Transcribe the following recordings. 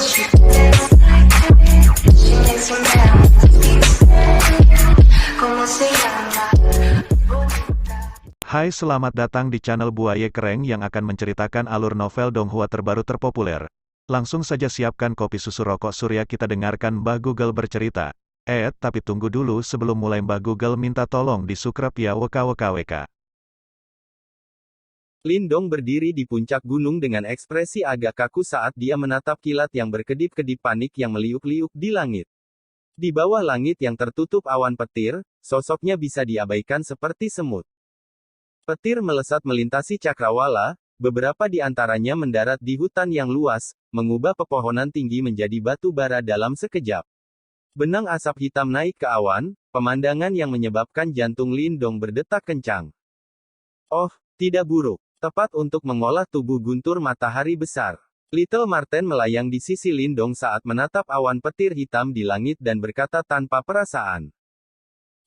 Hai, selamat datang di channel Buaya Kereng yang akan menceritakan alur novel Donghua terbaru terpopuler. Langsung saja siapkan kopi susu rokok surya, kita dengarkan Mbah Google bercerita. Tapi tunggu dulu, sebelum mulai Mbah Google minta tolong di subscribe ya WKWKWK. Lindong berdiri di puncak gunung dengan ekspresi agak kaku saat dia menatap kilat yang berkedip-kedip panik yang meliuk-liuk di langit. Di bawah langit yang tertutup awan petir, sosoknya bisa diabaikan seperti semut. Petir melesat melintasi cakrawala, beberapa di antaranya mendarat di hutan yang luas, mengubah pepohonan tinggi menjadi batu bara dalam sekejap. Benang asap hitam naik ke awan, pemandangan yang menyebabkan jantung Lindong berdetak kencang. Oh, tidak buruk. Tepat untuk mengolah tubuh guntur matahari besar. Little Marten melayang di sisi Lindong saat menatap awan petir hitam di langit dan berkata tanpa perasaan.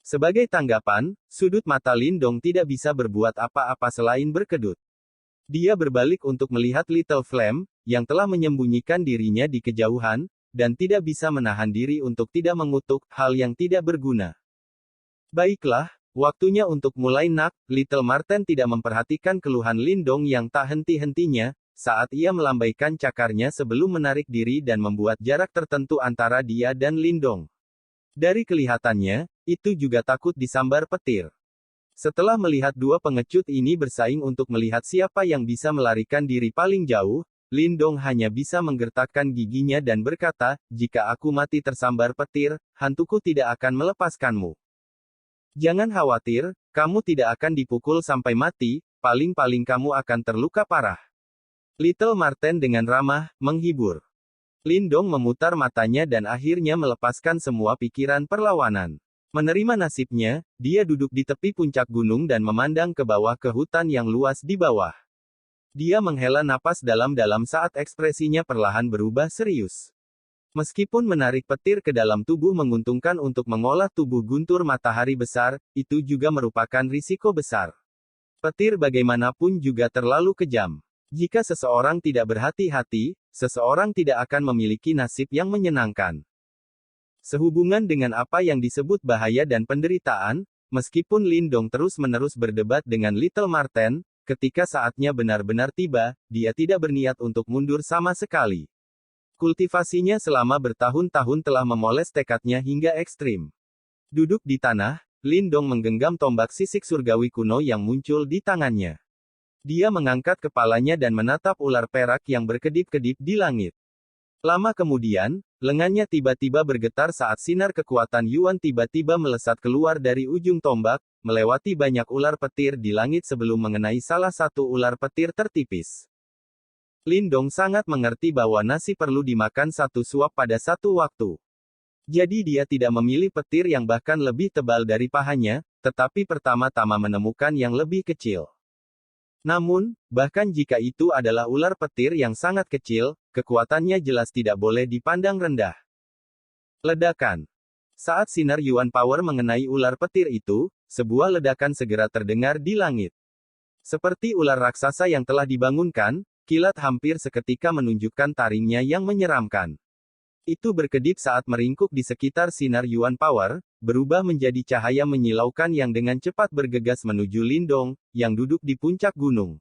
Sebagai tanggapan, sudut mata Lindong tidak bisa berbuat apa-apa selain berkedut. Dia berbalik untuk melihat Little Flame, yang telah menyembunyikan dirinya di kejauhan, dan tidak bisa menahan diri untuk tidak mengutuk hal yang tidak berguna. Baiklah, waktunya untuk mulai nak. Little Marten tidak memperhatikan keluhan Lindong yang tak henti-hentinya, saat ia melambaikan cakarnya sebelum menarik diri dan membuat jarak tertentu antara dia dan Lindong. Dari kelihatannya, itu juga takut disambar petir. Setelah melihat dua pengecut ini bersaing untuk melihat siapa yang bisa melarikan diri paling jauh, Lindong hanya bisa menggertakkan giginya dan berkata, "Jika aku mati tersambar petir, hantuku tidak akan melepaskanmu. Jangan khawatir, kamu tidak akan dipukul sampai mati, paling-paling kamu akan terluka parah." Little Marten dengan ramah, menghibur. Lindong memutar matanya dan akhirnya melepaskan semua pikiran perlawanan. Menerima nasibnya, dia duduk di tepi puncak gunung dan memandang ke bawah ke hutan yang luas di bawah. Dia menghela napas dalam-dalam saat ekspresinya perlahan berubah serius. Meskipun menarik petir ke dalam tubuh menguntungkan untuk mengolah tubuh guntur matahari besar, itu juga merupakan risiko besar. Petir bagaimanapun juga terlalu kejam. Jika seseorang tidak berhati-hati, seseorang tidak akan memiliki nasib yang menyenangkan. Sehubungan dengan apa yang disebut bahaya dan penderitaan, meskipun Lindong terus-menerus berdebat dengan Little Marten, ketika saatnya benar-benar tiba, dia tidak berniat untuk mundur sama sekali. Kultivasinya selama bertahun-tahun telah memoles tekadnya hingga ekstrim. Duduk di tanah, Lindong menggenggam tombak sisik surgawi kuno yang muncul di tangannya. Dia mengangkat kepalanya dan menatap ular perak yang berkedip-kedip di langit. Lama kemudian, lengannya tiba-tiba bergetar saat sinar kekuatan Yuan tiba-tiba melesat keluar dari ujung tombak, melewati banyak ular petir di langit sebelum mengenai salah satu ular petir tertipis. Lindong sangat mengerti bahwa nasi perlu dimakan satu suap pada satu waktu. Jadi dia tidak memilih petir yang bahkan lebih tebal dari pahanya, tetapi pertama-tama menemukan yang lebih kecil. Namun, bahkan jika itu adalah ular petir yang sangat kecil, kekuatannya jelas tidak boleh dipandang rendah. Ledakan. Saat sinar Yuan Power mengenai ular petir itu, sebuah ledakan segera terdengar di langit. Seperti ular raksasa yang telah dibangunkan, kilat hampir seketika menunjukkan taringnya yang menyeramkan. Itu berkedip saat meringkuk di sekitar sinar Yuan Power, berubah menjadi cahaya menyilaukan yang dengan cepat bergegas menuju Lindong, yang duduk di puncak gunung.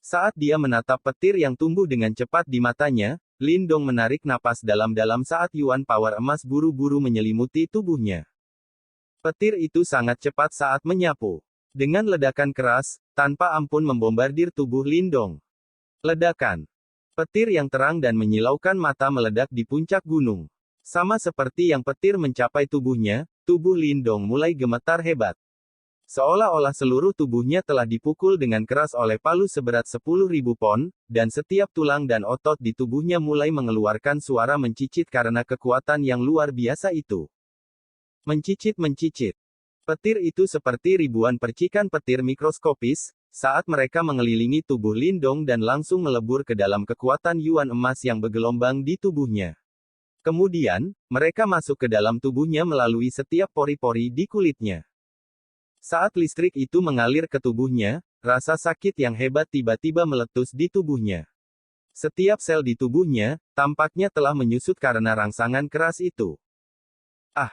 Saat dia menatap petir yang tumbuh dengan cepat di matanya, Lindong menarik napas dalam-dalam saat Yuan Power emas buru-buru menyelimuti tubuhnya. Petir itu sangat cepat saat menyapu. Dengan ledakan keras, tanpa ampun membombardir tubuh Lindong. Ledakan. Petir yang terang dan menyilaukan mata meledak di puncak gunung. Sama seperti yang petir mencapai tubuhnya, tubuh Lindong mulai gemetar hebat. Seolah-olah seluruh tubuhnya telah dipukul dengan keras oleh palu seberat 10.000 pon, dan setiap tulang dan otot di tubuhnya mulai mengeluarkan suara mencicit karena kekuatan yang luar biasa itu. Mencicit-mencicit. Petir itu seperti ribuan percikan petir mikroskopis, saat mereka mengelilingi tubuh Lindong dan langsung melebur ke dalam kekuatan Yuan emas yang bergelombang di tubuhnya. Kemudian, mereka masuk ke dalam tubuhnya melalui setiap pori-pori di kulitnya. Saat listrik itu mengalir ke tubuhnya, rasa sakit yang hebat tiba-tiba meletus di tubuhnya. Setiap sel di tubuhnya, tampaknya telah menyusut karena rangsangan keras itu. Ah!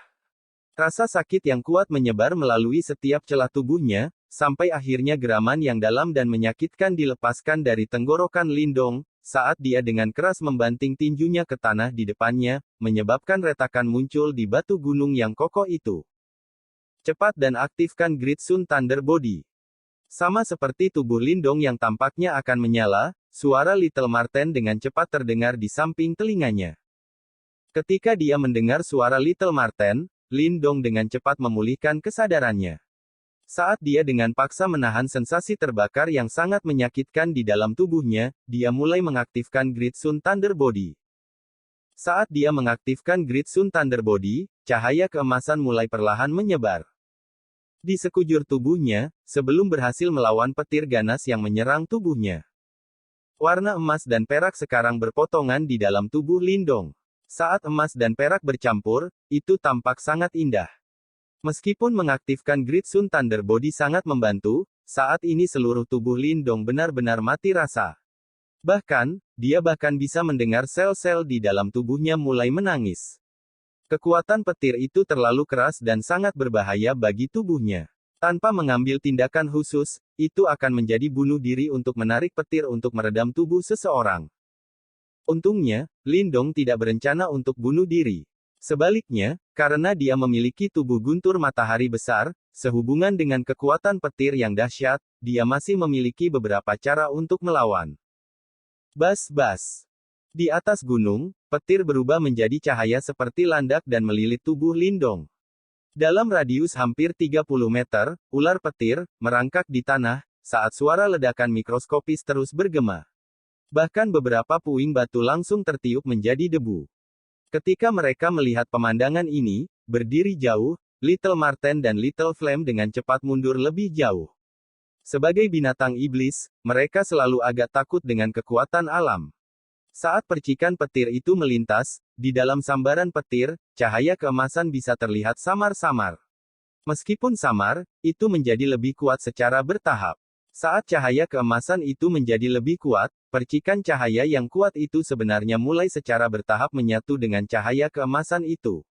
Rasa sakit yang kuat menyebar melalui setiap celah tubuhnya, sampai akhirnya geraman yang dalam dan menyakitkan dilepaskan dari tenggorokan Lindong, saat dia dengan keras membanting tinjunya ke tanah di depannya, menyebabkan retakan muncul di batu gunung yang kokoh itu. Cepat dan aktifkan Great Sun Thunder Body. Sama seperti tubuh Lindong yang tampaknya akan menyala, suara Little Marten dengan cepat terdengar di samping telinganya. Ketika dia mendengar suara Little Marten, Lindong dengan cepat memulihkan kesadarannya. Saat dia dengan paksa menahan sensasi terbakar yang sangat menyakitkan di dalam tubuhnya, dia mulai mengaktifkan Great Sun Thunder Body. Saat dia mengaktifkan Great Sun Thunder Body, cahaya keemasan mulai perlahan menyebar di sekujur tubuhnya, sebelum berhasil melawan petir ganas yang menyerang tubuhnya. Warna emas dan perak sekarang berpotongan di dalam tubuh Lindong. Saat emas dan perak bercampur, itu tampak sangat indah. Meskipun mengaktifkan Great Sun Thunder Body sangat membantu, saat ini seluruh tubuh Lindong benar-benar mati rasa. Bahkan, dia bahkan bisa mendengar sel-sel di dalam tubuhnya mulai menangis. Kekuatan petir itu terlalu keras dan sangat berbahaya bagi tubuhnya. Tanpa mengambil tindakan khusus, itu akan menjadi bunuh diri untuk menarik petir untuk meredam tubuh seseorang. Untungnya, Lindong tidak berencana untuk bunuh diri. Sebaliknya, karena dia memiliki tubuh guntur matahari besar, sehubungan dengan kekuatan petir yang dahsyat, dia masih memiliki beberapa cara untuk melawan. Bas-bas. Di atas gunung, petir berubah menjadi cahaya seperti landak dan melilit tubuh Lindong. Dalam radius hampir 30 meter, ular petir merangkak di tanah, saat suara ledakan mikroskopis terus bergema. Bahkan beberapa puing batu langsung tertiup menjadi debu. Ketika mereka melihat pemandangan ini, berdiri jauh, Little Marten dan Little Flame dengan cepat mundur lebih jauh. Sebagai binatang iblis, mereka selalu agak takut dengan kekuatan alam. Saat percikan petir itu melintas, di dalam sambaran petir, cahaya keemasan bisa terlihat samar-samar. Meskipun samar, itu menjadi lebih kuat secara bertahap. Saat cahaya keemasan itu menjadi lebih kuat, percikan cahaya yang kuat itu sebenarnya mulai secara bertahap menyatu dengan cahaya keemasan itu.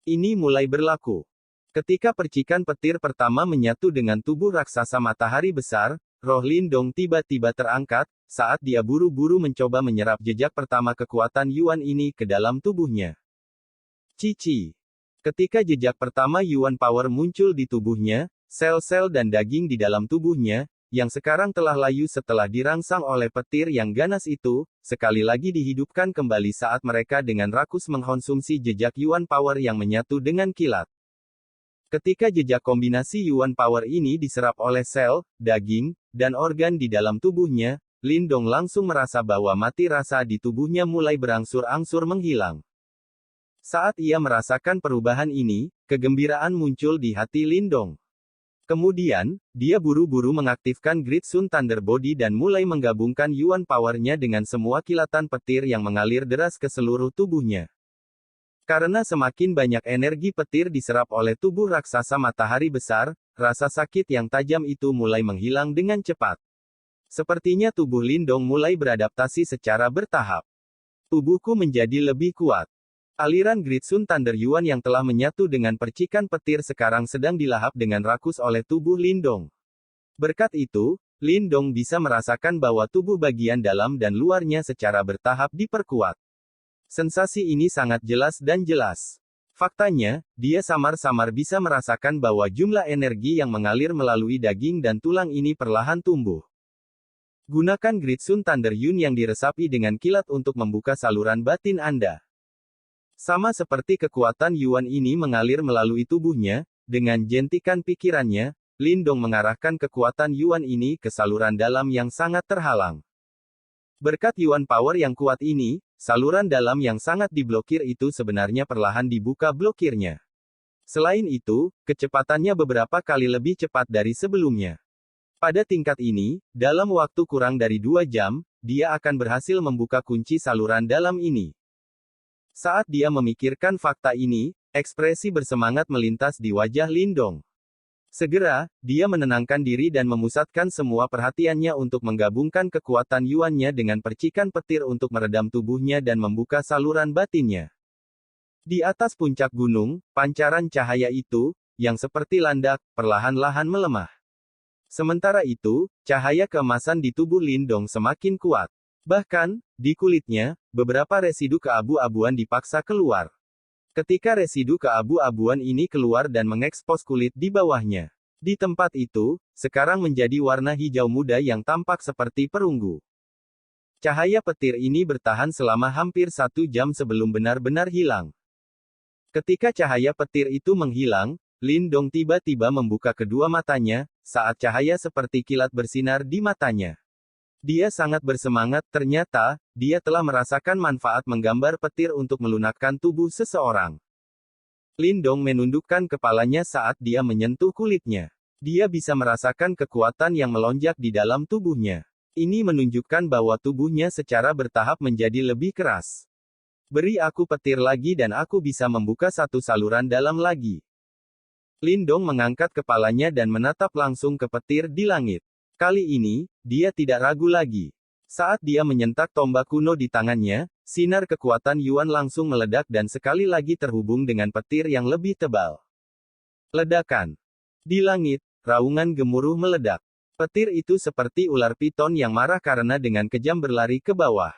Ini mulai berlaku. Ketika percikan petir pertama menyatu dengan tubuh raksasa matahari besar, roh Lindong tiba-tiba terangkat, saat dia buru-buru mencoba menyerap jejak pertama kekuatan Yuan ini ke dalam tubuhnya. Cici. Ketika jejak pertama Yuan Power muncul di tubuhnya, sel-sel dan daging di dalam tubuhnya, yang sekarang telah layu setelah dirangsang oleh petir yang ganas itu, sekali lagi dihidupkan kembali saat mereka dengan rakus mengkonsumsi jejak Yuan Power yang menyatu dengan kilat. Ketika jejak kombinasi Yuan Power ini diserap oleh sel, daging, dan organ di dalam tubuhnya, Lindong langsung merasa bahwa mati rasa di tubuhnya mulai berangsur-angsur menghilang. Saat ia merasakan perubahan ini, kegembiraan muncul di hati Lindong. Kemudian, dia buru-buru mengaktifkan Great Sun Thunder Body dan mulai menggabungkan Yuan Power-nya dengan semua kilatan petir yang mengalir deras ke seluruh tubuhnya. Karena semakin banyak energi petir diserap oleh tubuh raksasa matahari besar, rasa sakit yang tajam itu mulai menghilang dengan cepat. Sepertinya tubuh Lindong mulai beradaptasi secara bertahap. Tubuhku menjadi lebih kuat. Aliran Great Sun Thunder Yuan yang telah menyatu dengan percikan petir sekarang sedang dilahap dengan rakus oleh tubuh Lindong. Berkat itu, Lindong bisa merasakan bahwa tubuh bagian dalam dan luarnya secara bertahap diperkuat. Sensasi ini sangat jelas dan jelas. Faktanya, dia samar-samar bisa merasakan bahwa jumlah energi yang mengalir melalui daging dan tulang ini perlahan tumbuh. Gunakan Great Sun Thunder Yuan yang diresapi dengan kilat untuk membuka saluran batin Anda. Sama seperti kekuatan Yuan ini mengalir melalui tubuhnya, dengan jentikan pikirannya, Lindong mengarahkan kekuatan Yuan ini ke saluran dalam yang sangat terhalang. Berkat Yuan Power yang kuat ini, saluran dalam yang sangat diblokir itu sebenarnya perlahan dibuka blokirnya. Selain itu, kecepatannya beberapa kali lebih cepat dari sebelumnya. Pada tingkat ini, dalam waktu kurang dari 2 jam, dia akan berhasil membuka kunci saluran dalam ini. Saat dia memikirkan fakta ini, ekspresi bersemangat melintas di wajah Lindong. Segera, dia menenangkan diri dan memusatkan semua perhatiannya untuk menggabungkan kekuatan Yuannya dengan percikan petir untuk meredam tubuhnya dan membuka saluran batinnya. Di atas puncak gunung, pancaran cahaya itu, yang seperti landak, perlahan-lahan melemah. Sementara itu, cahaya keemasan di tubuh Lindong semakin kuat. Bahkan, di kulitnya, beberapa residu keabu-abuan dipaksa keluar. Ketika residu keabu-abuan ini keluar dan mengekspos kulit di bawahnya. Di tempat itu, sekarang menjadi warna hijau muda yang tampak seperti perunggu. Cahaya petir ini bertahan selama hampir 1 jam sebelum benar-benar hilang. Ketika cahaya petir itu menghilang, Lindong tiba-tiba membuka kedua matanya, saat cahaya seperti kilat bersinar di matanya. Dia sangat bersemangat, ternyata, dia telah merasakan manfaat menggambar petir untuk melunakkan tubuh seseorang. Lindong menundukkan kepalanya saat dia menyentuh kulitnya. Dia bisa merasakan kekuatan yang melonjak di dalam tubuhnya. Ini menunjukkan bahwa tubuhnya secara bertahap menjadi lebih keras. Beri aku petir lagi dan aku bisa membuka satu saluran dalam lagi. Lindong mengangkat kepalanya dan menatap langsung ke petir di langit. Kali ini, dia tidak ragu lagi. Saat dia menyentak tombak kuno di tangannya, sinar kekuatan Yuan langsung meledak dan sekali lagi terhubung dengan petir yang lebih tebal. Ledakan. Di langit, raungan gemuruh meledak. Petir itu seperti ular piton yang marah karena dengan kejam berlari ke bawah.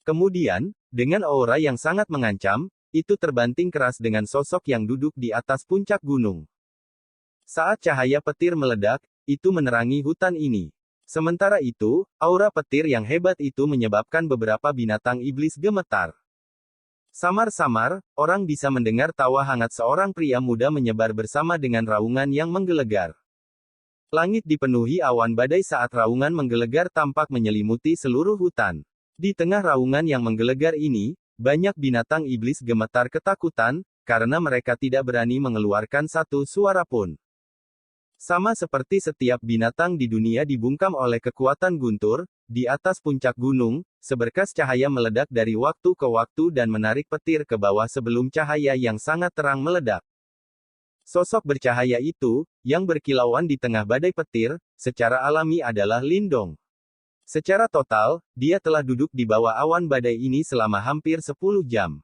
Kemudian, dengan aura yang sangat mengancam, itu terbanting keras dengan sosok yang duduk di atas puncak gunung. Saat cahaya petir meledak, itu menerangi hutan ini. Sementara itu, aura petir yang hebat itu menyebabkan beberapa binatang iblis gemetar. Samar-samar, orang bisa mendengar tawa hangat seorang pria muda menyebar bersama dengan raungan yang menggelegar. Langit dipenuhi awan badai saat raungan menggelegar tampak menyelimuti seluruh hutan. Di tengah raungan yang menggelegar ini, banyak binatang iblis gemetar ketakutan, karena mereka tidak berani mengeluarkan satu suara pun. Sama seperti setiap binatang di dunia dibungkam oleh kekuatan guntur, di atas puncak gunung, seberkas cahaya meledak dari waktu ke waktu dan menarik petir ke bawah sebelum cahaya yang sangat terang meledak. Sosok bercahaya itu, yang berkilauan di tengah badai petir, secara alami adalah Lindong. Secara total, dia telah duduk di bawah awan badai ini selama hampir 10 jam.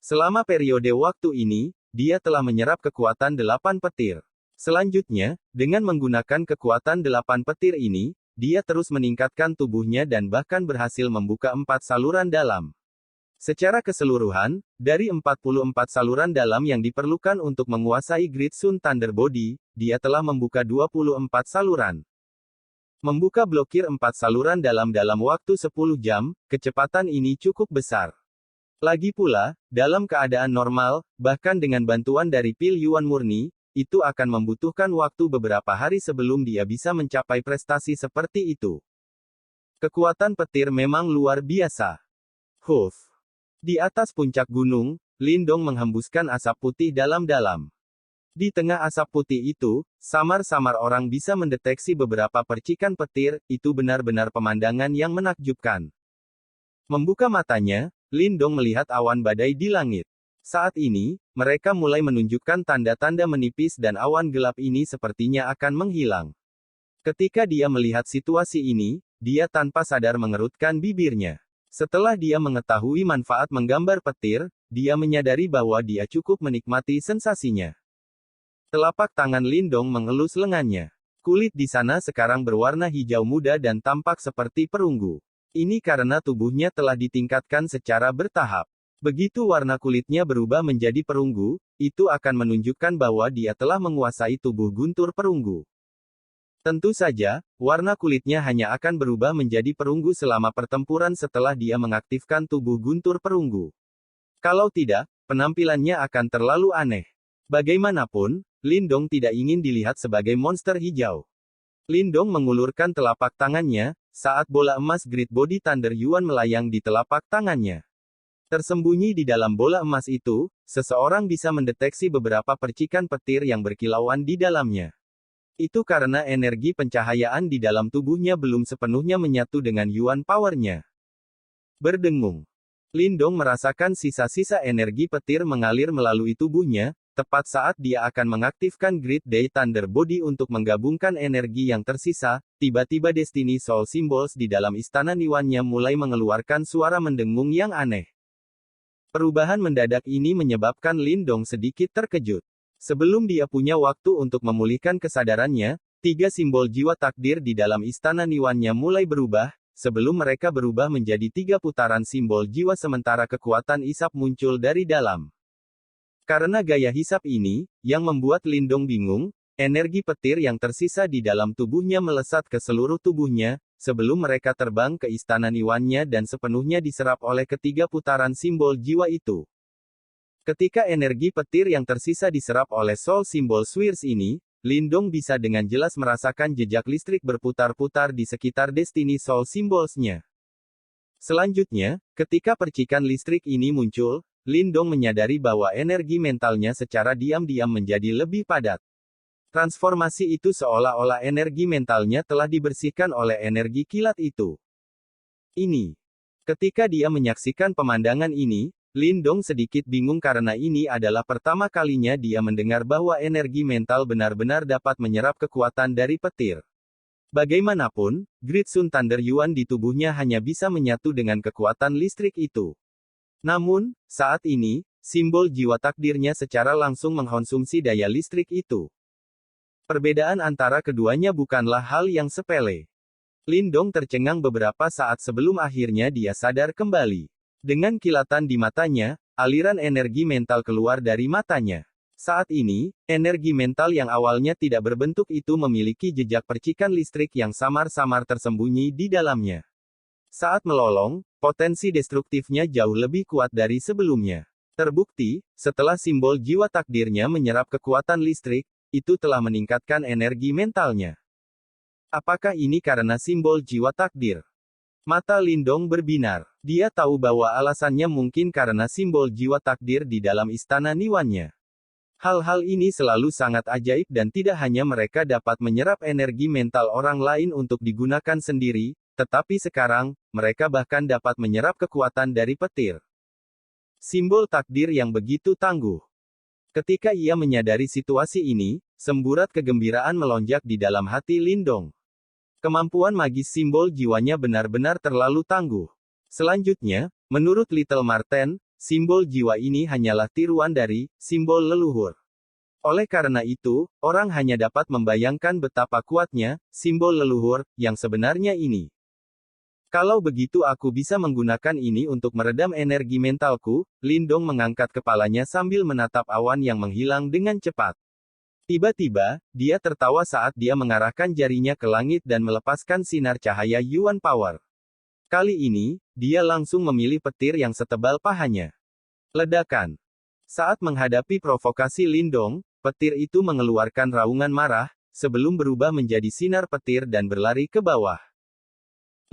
Selama periode waktu ini, dia telah menyerap kekuatan 8 petir. Selanjutnya, dengan menggunakan kekuatan 8 petir ini, dia terus meningkatkan tubuhnya dan bahkan berhasil membuka 4 saluran dalam. Secara keseluruhan, dari 44 saluran dalam yang diperlukan untuk menguasai Great Sun Thunder Body, dia telah membuka 24 saluran. Membuka blokir 4 saluran dalam waktu 10 jam, kecepatan ini cukup besar. Lagi pula, dalam keadaan normal, bahkan dengan bantuan dari pil Yuan murni, itu akan membutuhkan waktu beberapa hari sebelum dia bisa mencapai prestasi seperti itu. Kekuatan petir memang luar biasa. Huff. Di atas puncak gunung, Lindong menghembuskan asap putih dalam-dalam. Di tengah asap putih itu, samar-samar orang bisa mendeteksi beberapa percikan petir, itu benar-benar pemandangan yang menakjubkan. Membuka matanya, Lindong melihat awan badai di langit. Saat ini, mereka mulai menunjukkan tanda-tanda menipis dan awan gelap ini sepertinya akan menghilang. Ketika dia melihat situasi ini, dia tanpa sadar mengerutkan bibirnya. Setelah dia mengetahui manfaat menggambar petir, dia menyadari bahwa dia cukup menikmati sensasinya. Telapak tangan Lindong mengelus lengannya. Kulit di sana sekarang berwarna hijau muda dan tampak seperti perunggu. Ini karena tubuhnya telah ditingkatkan secara bertahap. Begitu warna kulitnya berubah menjadi perunggu, itu akan menunjukkan bahwa dia telah menguasai tubuh guntur perunggu. Tentu saja, warna kulitnya hanya akan berubah menjadi perunggu selama pertempuran setelah dia mengaktifkan tubuh guntur perunggu. Kalau tidak, penampilannya akan terlalu aneh. Bagaimanapun, Lindong tidak ingin dilihat sebagai monster hijau. Lindong mengulurkan telapak tangannya, saat bola emas Great Body Thunder Yuan melayang di telapak tangannya. Tersembunyi di dalam bola emas itu, seseorang bisa mendeteksi beberapa percikan petir yang berkilauan di dalamnya. Itu karena energi pencahayaan di dalam tubuhnya belum sepenuhnya menyatu dengan Yuan powernya. Berdengung. Lindong merasakan sisa-sisa energi petir mengalir melalui tubuhnya, tepat saat dia akan mengaktifkan Great Day Thunder Body untuk menggabungkan energi yang tersisa, tiba-tiba Destiny Soul Symbols di dalam istana Niwannya mulai mengeluarkan suara mendengung yang aneh. Perubahan mendadak ini menyebabkan Lindong sedikit terkejut. Sebelum dia punya waktu untuk memulihkan kesadarannya, 3 simbol jiwa takdir di dalam istana Niwannya mulai berubah, sebelum mereka berubah menjadi 3 putaran simbol jiwa sementara kekuatan isap muncul dari dalam. Karena gaya hisap ini, yang membuat Lindong bingung, energi petir yang tersisa di dalam tubuhnya melesat ke seluruh tubuhnya, sebelum mereka terbang ke istana Niwannya dan sepenuhnya diserap oleh ketiga putaran simbol jiwa itu. Ketika energi petir yang tersisa diserap oleh Soul Symbol Spheres ini, Lindong bisa dengan jelas merasakan jejak listrik berputar-putar di sekitar Destiny Soul Symbols-nya. Selanjutnya, ketika percikan listrik ini muncul, Lindong menyadari bahwa energi mentalnya secara diam-diam menjadi lebih padat. Transformasi itu seolah-olah energi mentalnya telah dibersihkan oleh energi kilat itu. Ketika dia menyaksikan pemandangan ini, Lindong sedikit bingung karena ini adalah pertama kalinya dia mendengar bahwa energi mental benar-benar dapat menyerap kekuatan dari petir. Bagaimanapun, Great Sun Thunder Yuan di tubuhnya hanya bisa menyatu dengan kekuatan listrik itu. Namun, saat ini, simbol jiwa takdirnya secara langsung mengkonsumsi daya listrik itu. Perbedaan antara keduanya bukanlah hal yang sepele. Lindong tercengang beberapa saat sebelum akhirnya dia sadar kembali. Dengan kilatan di matanya, aliran energi mental keluar dari matanya. Saat ini, energi mental yang awalnya tidak berbentuk itu memiliki jejak percikan listrik yang samar-samar tersembunyi di dalamnya. Saat melolong, potensi destruktifnya jauh lebih kuat dari sebelumnya. Terbukti, setelah simbol jiwa takdirnya menyerap kekuatan listrik, itu telah meningkatkan energi mentalnya. Apakah ini karena simbol jiwa takdir? Mata Lindong berbinar. Dia tahu bahwa alasannya mungkin karena simbol jiwa takdir di dalam istana Niwannya. Hal-hal ini selalu sangat ajaib dan tidak hanya mereka dapat menyerap energi mental orang lain untuk digunakan sendiri, tetapi sekarang, mereka bahkan dapat menyerap kekuatan dari petir. Simbol takdir yang begitu tangguh. Ketika ia menyadari situasi ini, semburat kegembiraan melonjak di dalam hati Lindong. Kemampuan magis simbol jiwanya benar-benar terlalu tangguh. Selanjutnya, menurut Little Marten, simbol jiwa ini hanyalah tiruan dari simbol leluhur. Oleh karena itu, orang hanya dapat membayangkan betapa kuatnya simbol leluhur yang sebenarnya ini. Kalau begitu aku bisa menggunakan ini untuk meredam energi mentalku. Lindong mengangkat kepalanya sambil menatap awan yang menghilang dengan cepat. Tiba-tiba, dia tertawa saat dia mengarahkan jarinya ke langit dan melepaskan sinar cahaya Yuan Power. Kali ini, dia langsung memilih petir yang setebal pahanya. Ledakan. Saat menghadapi provokasi Lindong, petir itu mengeluarkan raungan marah, sebelum berubah menjadi sinar petir dan berlari ke bawah.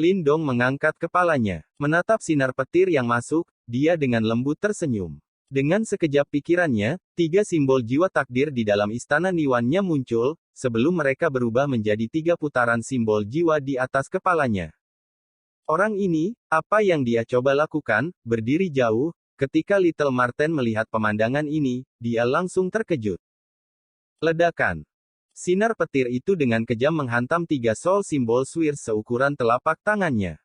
Lindong mengangkat kepalanya, menatap sinar petir yang masuk, dia dengan lembut tersenyum. Dengan sekejap pikirannya, 3 simbol jiwa takdir di dalam istana Niwannya muncul, sebelum mereka berubah menjadi 3 putaran simbol jiwa di atas kepalanya. Orang ini, apa yang dia coba lakukan, berdiri jauh, ketika Little Marten melihat pemandangan ini, dia langsung terkejut. Ledakan. Sinar petir itu dengan kejam menghantam 3 soul simbol Spheres seukuran telapak tangannya.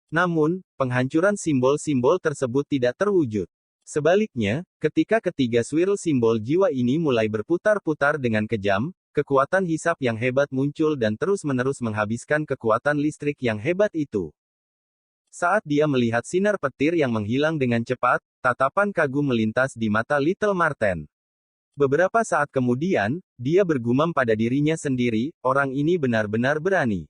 Namun, penghancuran simbol-simbol tersebut tidak terwujud. Sebaliknya, ketika ketiga swirl simbol jiwa ini mulai berputar-putar dengan kejam, kekuatan hisap yang hebat muncul dan terus-menerus menghabiskan kekuatan listrik yang hebat itu. Saat dia melihat sinar petir yang menghilang dengan cepat, tatapan kagum melintas di mata Little Marten. Beberapa saat kemudian, dia bergumam pada dirinya sendiri, orang ini benar-benar berani.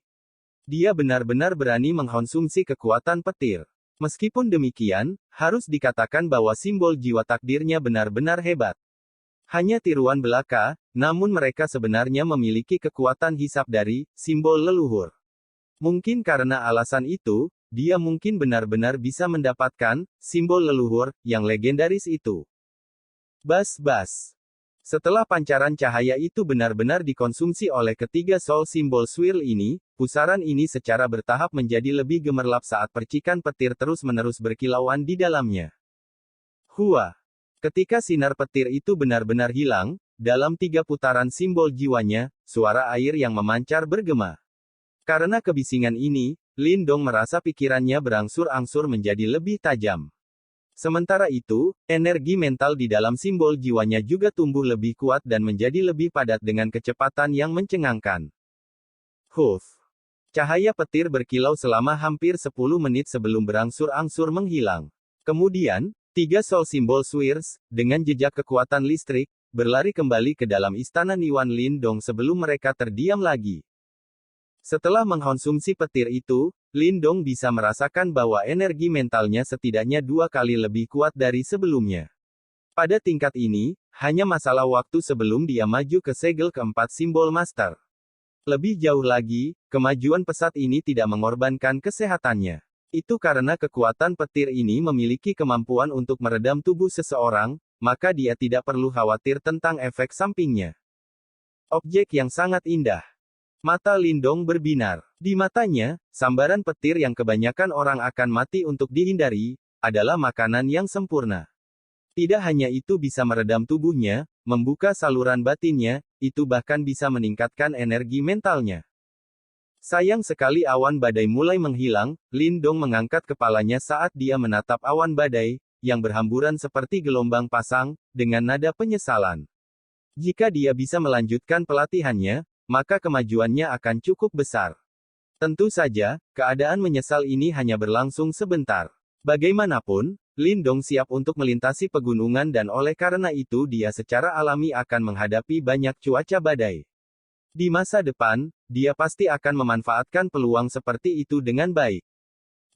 Dia benar-benar berani mengkonsumsi kekuatan petir. Meskipun demikian, harus dikatakan bahwa simbol jiwa takdirnya benar-benar hebat. Hanya tiruan belaka, namun mereka sebenarnya memiliki kekuatan hisap dari simbol leluhur. Mungkin karena alasan itu, dia mungkin benar-benar bisa mendapatkan simbol leluhur yang legendaris itu. Bas-bas. Setelah pancaran cahaya itu benar-benar dikonsumsi oleh ketiga soul simbol swirl ini, pusaran ini secara bertahap menjadi lebih gemerlap saat percikan petir terus-menerus berkilauan di dalamnya. Hua! Ketika sinar petir itu benar-benar hilang, dalam 3 putaran simbol jiwanya, suara air yang memancar bergema. Karena kebisingan ini, Lindong merasa pikirannya berangsur-angsur menjadi lebih tajam. Sementara itu, energi mental di dalam simbol jiwanya juga tumbuh lebih kuat dan menjadi lebih padat dengan kecepatan yang mencengangkan. Huff! Cahaya petir berkilau selama hampir 10 menit sebelum berangsur-angsur menghilang. Kemudian, 3 soul simbol Swirs, dengan jejak kekuatan listrik, berlari kembali ke dalam istana Niwan Lindong sebelum mereka terdiam lagi. Setelah mengkonsumsi petir itu, Lindong bisa merasakan bahwa energi mentalnya setidaknya 2 kali lebih kuat dari sebelumnya. Pada tingkat ini, hanya masalah waktu sebelum dia maju ke segel keempat simbol Master. Lebih jauh lagi, kemajuan pesat ini tidak mengorbankan kesehatannya. Itu karena kekuatan petir ini memiliki kemampuan untuk meredam tubuh seseorang, maka dia tidak perlu khawatir tentang efek sampingnya. Objek yang sangat indah. Mata Lindong berbinar. Di matanya, sambaran petir yang kebanyakan orang akan mati untuk dihindari, adalah makanan yang sempurna. Tidak hanya itu bisa meredam tubuhnya, membuka saluran batinnya, itu bahkan bisa meningkatkan energi mentalnya. Sayang sekali awan badai mulai menghilang, Lindong mengangkat kepalanya saat dia menatap awan badai, yang berhamburan seperti gelombang pasang, dengan nada penyesalan. Jika dia bisa melanjutkan pelatihannya, maka kemajuannya akan cukup besar. Tentu saja, keadaan menyesal ini hanya berlangsung sebentar. Bagaimanapun, Lindong siap untuk melintasi pegunungan dan oleh karena itu dia secara alami akan menghadapi banyak cuaca badai. Di masa depan, dia pasti akan memanfaatkan peluang seperti itu dengan baik.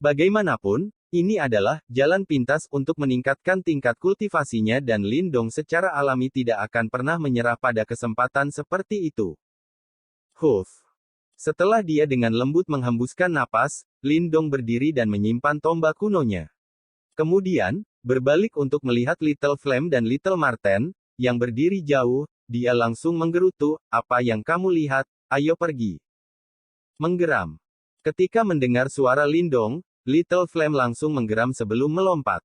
Bagaimanapun, ini adalah jalan pintas untuk meningkatkan tingkat kultivasinya dan Lindong secara alami tidak akan pernah menyerah pada kesempatan seperti itu. Huff! Setelah dia dengan lembut menghembuskan napas, Lindong berdiri dan menyimpan tombak kunonya. Kemudian, berbalik untuk melihat Little Flame dan Little Marten, yang berdiri jauh, dia langsung menggerutu, "Apa yang kamu lihat? Ayo pergi." Menggeram. Ketika mendengar suara Lindong, Little Flame langsung menggeram sebelum melompat.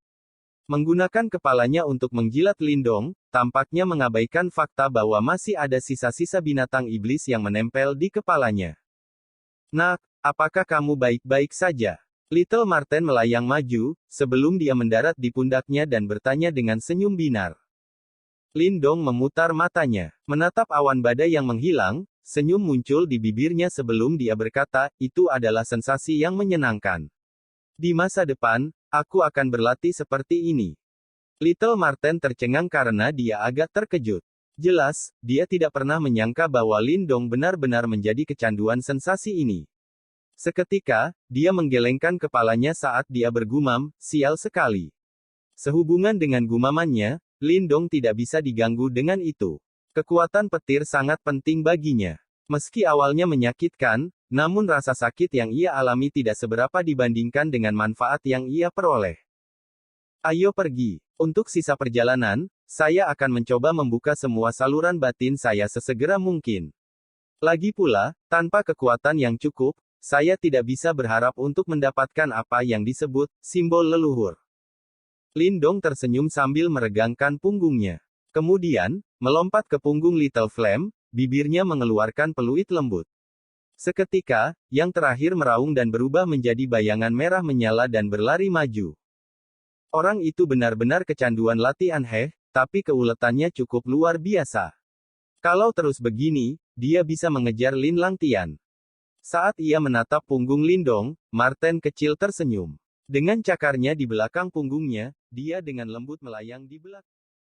Menggunakan kepalanya untuk menjilat Lindong, tampaknya mengabaikan fakta bahwa masih ada sisa-sisa binatang iblis yang menempel di kepalanya. "Nak, apakah kamu baik-baik saja?" Little Marten melayang maju, sebelum dia mendarat di pundaknya dan bertanya dengan senyum binar. Lindong memutar matanya, menatap awan badai yang menghilang, senyum muncul di bibirnya sebelum dia berkata, "Itu adalah sensasi yang menyenangkan. Di masa depan, aku akan berlatih seperti ini." Little Marten tercengang karena dia agak terkejut. Jelas, dia tidak pernah menyangka bahwa Lindong benar-benar menjadi kecanduan sensasi ini. Seketika, dia menggelengkan kepalanya saat dia bergumam, "Sial sekali." Sehubungan dengan gumamannya, Lindong tidak bisa diganggu dengan itu. Kekuatan petir sangat penting baginya. Meski awalnya menyakitkan, namun rasa sakit yang ia alami tidak seberapa dibandingkan dengan manfaat yang ia peroleh. "Ayo pergi. Untuk sisa perjalanan, saya akan mencoba membuka semua saluran batin saya sesegera mungkin. Lagi pula, tanpa kekuatan yang cukup, saya tidak bisa berharap untuk mendapatkan apa yang disebut simbol leluhur." Lindong tersenyum sambil meregangkan punggungnya. Kemudian, melompat ke punggung Little Flame, bibirnya mengeluarkan peluit lembut. Seketika, yang terakhir meraung dan berubah menjadi bayangan merah menyala dan berlari maju. Orang itu benar-benar kecanduan latihan tapi keuletannya cukup luar biasa. Kalau terus begini, dia bisa mengejar Lin Langtian. Saat ia menatap punggung Lindong, Marten kecil tersenyum. Dengan cakarnya di belakang punggungnya, dia dengan lembut melayang di belakang.